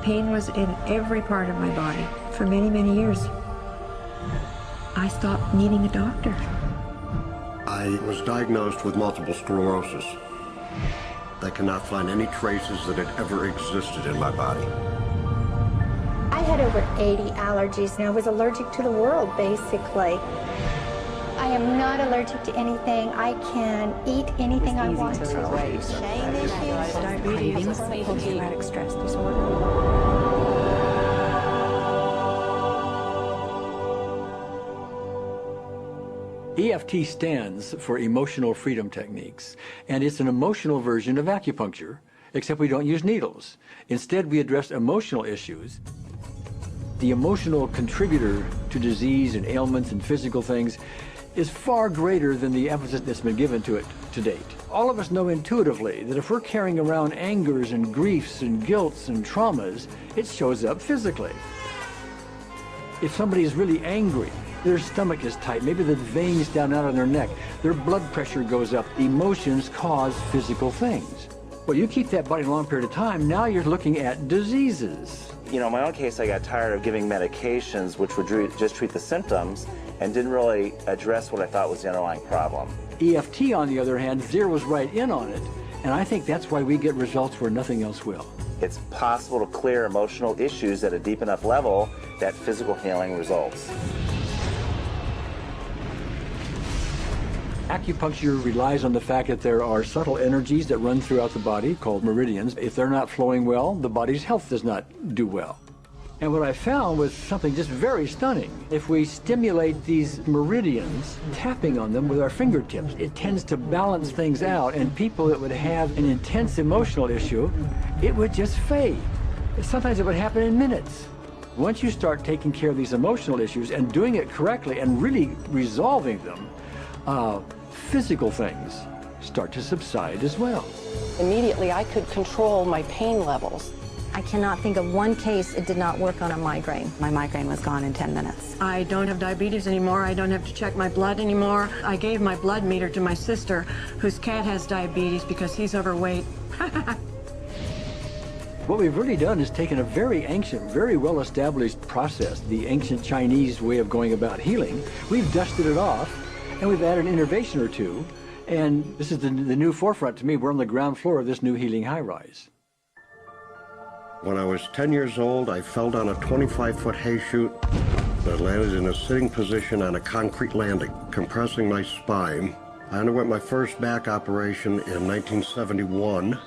Pain was in every part of my body for many, many years. I stopped needing a doctor. I was diagnosed with multiple sclerosis. They cannot find any traces that it ever existed in my body. I had over 80 allergies, and I was allergic to the world, basically. I am not allergic to anything. I can eat anything I want to. Shame issues, cravings, post-traumatic stress disorder. EFT stands for Emotional Freedom Techniques, and it's an emotional version of acupuncture, except we don't use needles. Instead, we address emotional issues. The emotional contributor to disease and ailments and physical things is far greater than the emphasis that's been given to it to date. All of us know intuitively that if we're carrying around angers and griefs and guilts and traumas, it shows up physically. If somebody is really angry, their stomach is tight, maybe the veins down out of their neck, their blood pressure goes up, emotions cause physical things. Well, you keep that body a long period of time, now you're looking at diseases. You know, in my own case, I got tired of giving medications which would just treat the symptoms and didn't really address what I thought was the underlying problem. EFT, on the other hand, zeroes right in on it, and I think that's why we get results where nothing else will. It's possible to clear emotional issues at a deep enough level that physical healing results. Acupuncture relies on the fact that there are subtle energies that run throughout the body called meridians. If they're not flowing well, the body's health does not do well. And what I found was something just very stunning. If we stimulate these meridians, tapping on them with our fingertips, it tends to balance things out, and people that would have an intense emotional issue, it would just fade. Sometimes it would happen in minutes. Once you start taking care of these emotional issues and doing it correctly and really resolving them, physical things start to subside as well. Immediately, I could control my pain levels. I cannot think of one case it did not work on a migraine. My migraine was gone in 10 minutes. I don't have diabetes anymore. I don't have to check my blood anymore. I gave my blood meter to my sister, whose cat has diabetes because he's overweight. What we've really done is taken a very ancient, very well-established process, the ancient Chinese way of going about healing. We've dusted it off, and we've added an innovation or two, and this is the new forefront to me. We're on the ground floor of this new healing high-rise. When I was 10 years old, I fell down a 25-foot hay chute that landed in a sitting position on a concrete landing, compressing my spine. I underwent my first back operation in 1971,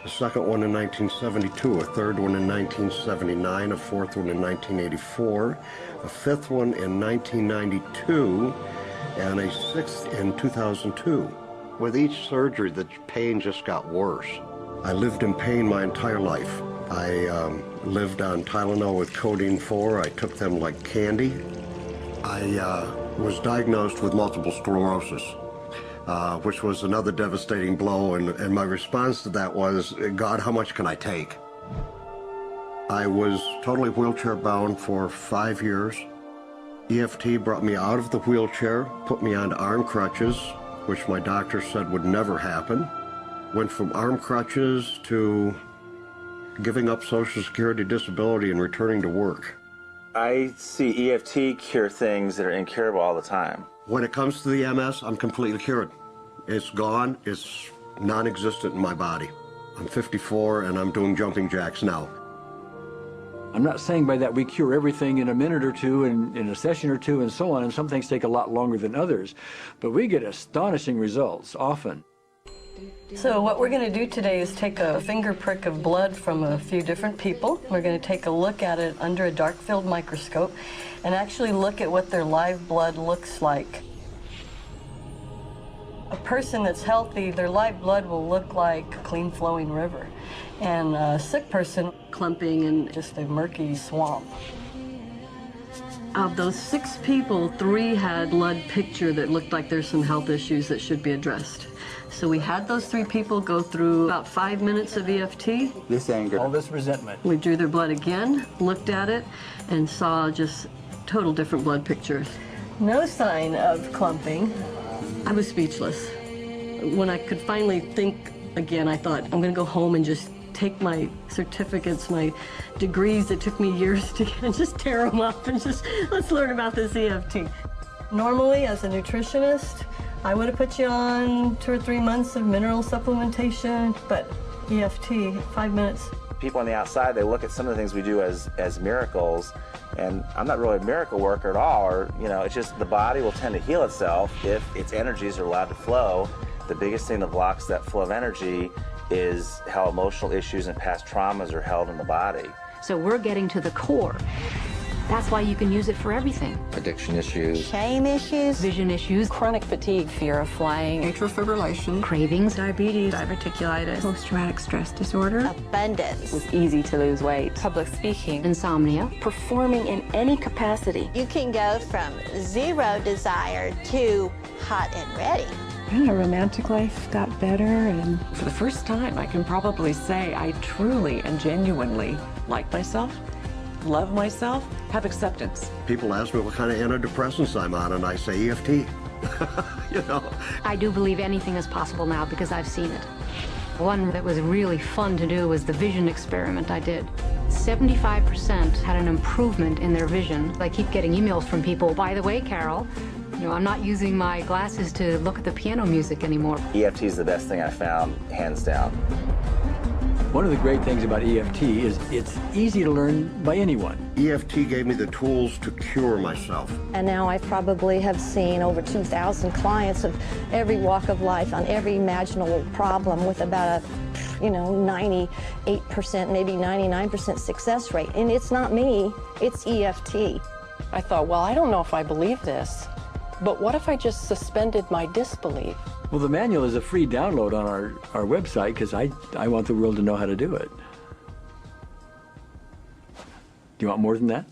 a second one in 1972, a third one in 1979, a fourth one in 1984, a fifth one in 1992, and a sixth in 2002. With each surgery, the pain just got worse. I lived in pain my entire life. I lived on Tylenol with codeine 4. I took them like candy. I was diagnosed with multiple sclerosis, which was another devastating blow, and my response to that was, God, how much can I take? I was totally wheelchair bound for 5 years. EFT brought me out of the wheelchair, put me on arm crutches, which my doctor said would never happen. Went from arm crutches to giving up Social Security disability and returning to work. I see EFT cure things that are incurable all the time. When it comes to the MS, I'm completely cured. It's gone. It's non-existent in my body. I'm 54 and I'm doing jumping jacks now. I'm not saying by that we cure everything in a minute or two and in a session or two and so on, and some things take a lot longer than others, but we get astonishing results often. So what we're going to do today is take a finger prick of blood from a few different people. We're going to take a look at it under a dark field microscope and actually look at what their live blood looks like. A person that's healthy, their live blood will look like a clean flowing river. And a sick person, clumping in just a murky swamp. Of those 6 people, 3 had blood picture that looked like there's some health issues that should be addressed. So we had those 3 people go through about 5 minutes of EFT. This anger, all this resentment. We drew their blood again, looked at it, and saw just total different blood pictures. No sign of clumping. I was speechless. When I could finally think again, I thought, I'm going to go home and just take my certificates, my degrees that took me years to get, and just tear them up and just, let's learn about this EFT. Normally, as a nutritionist, I would have put you on 2 or 3 months of mineral supplementation, but EFT, 5 minutes. People on the outside, they look at some of the things we do as miracles, and I'm not really a miracle worker at all, or, you know, it's just the body will tend to heal itself if its energies are allowed to flow. The biggest thing that blocks that flow of energy is how emotional issues and past traumas are held in the body. So we're getting to the core. That's why you can use it for everything. Addiction issues. Shame issues. Vision issues. Chronic fatigue. Fear of flying. Atrial fibrillation. Cravings. Diabetes. Diverticulitis. Post-traumatic stress disorder. Abundance. It's easy to lose weight. Public speaking. Insomnia. Performing in any capacity. You can go from zero desire to hot and ready. My romantic life got better, and for the first time, I can probably say I truly and genuinely like myself, love myself, have acceptance. People ask me what kind of antidepressants I'm on, and I say EFT. You know. I do believe anything is possible now because I've seen it. One that was really fun to do was the vision experiment I did. 75% had an improvement in their vision. I keep getting emails from people, by the way, Carol, you know, I'm not using my glasses to look at the piano music anymore. EFT is the best thing I found, hands down. One of the great things about EFT is it's easy to learn by anyone. EFT gave me the tools to cure myself. And now I probably have seen over 2,000 clients of every walk of life on every imaginable problem with about a, 98%, maybe 99% success rate. And it's not me, it's EFT. I thought, well, I don't know if I believe this, but what if I just suspended my disbelief? Well, the manual is a free download on our website because I want the world to know how to do it. Do you want more than that?